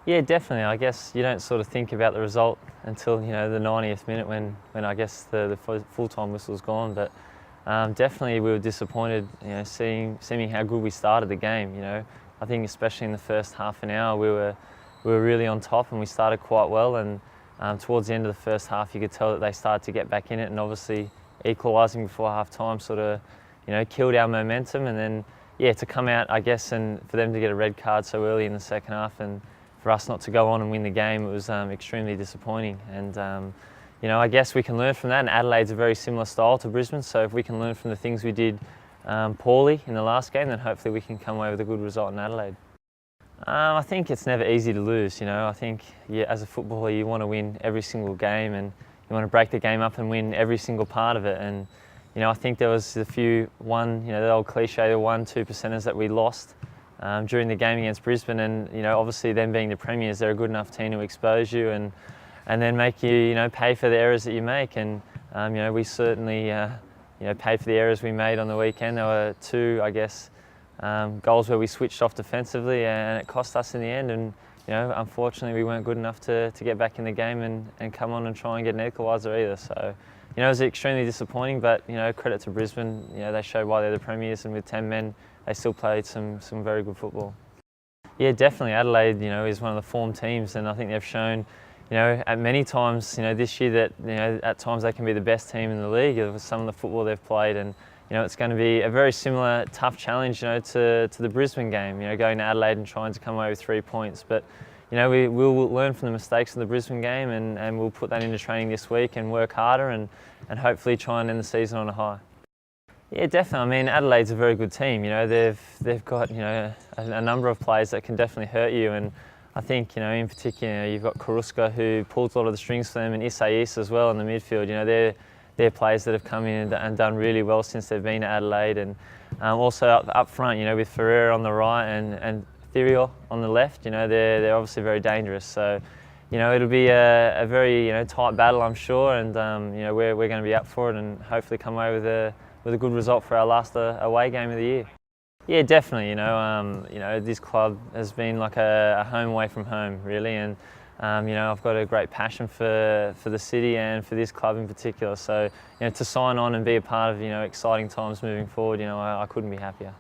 Yeah, definitely. I guess you don't sort of think about the result until the 90th minute when I guess the full-time whistle's gone. But definitely we were disappointed, seeing how good we started the game. I think especially in the first half an hour we were really on top and we started quite well. And towards the end of the first half, you could tell that they started to get back in it, and obviously equalising before half-time sort of killed our momentum. And then to come out, I guess, and for them to get a red card so early in the second half, and for us not to go on and win the game, it was extremely disappointing. And I guess we can learn from that. And Adelaide's a very similar style to Brisbane, so if we can learn from the things we did poorly in the last game, then hopefully we can come away with a good result in Adelaide. I think it's never easy to lose. I think as a footballer you want to win every single game, and you want to break the game up and win every single part of it. And I think there was a few the old cliche, the 1-2% that we lost during the game against Brisbane. And obviously them being the premiers, they're a good enough team to expose you and then make you pay for the errors that you make. And we certainly paid for the errors we made on the weekend. There were two, I guess, goals where we switched off defensively, and it cost us in the end. And unfortunately we weren't good enough to get back in the game and come on and try and get an equaliser either. So it was extremely disappointing, but credit to Brisbane. They showed why they're the premiers, and with 10 men they still played some very good football. Yeah, definitely. Adelaide is one of the form teams, and I think they've shown at many times this year that at times they can be the best team in the league with some of the football they've played. And it's going to be a very similar tough challenge to the Brisbane game, going to Adelaide and trying to come away with 3 points. But we will learn from the mistakes of the Brisbane game, and we'll put that into training this week and work harder and hopefully try and end the season on a high. Yeah, definitely. I mean, Adelaide's a very good team. They've got a number of players that can definitely hurt you, and I think in particular you've got Karuska, who pulls a lot of the strings for them, and Isais as well in the midfield. They're players that have come in and done really well since they've been at Adelaide. And also up front, with Ferreira on the right and Thirio on the left, they're obviously very dangerous. So it'll be a very tight battle, I'm sure, and we're going to be up for it and hopefully come away with a good result for our last away game of the year. Yeah, definitely. This club has been like a home away from home, really, and I've got a great passion for the city and for this club in particular. So to sign on and be a part of exciting times moving forward, I couldn't be happier.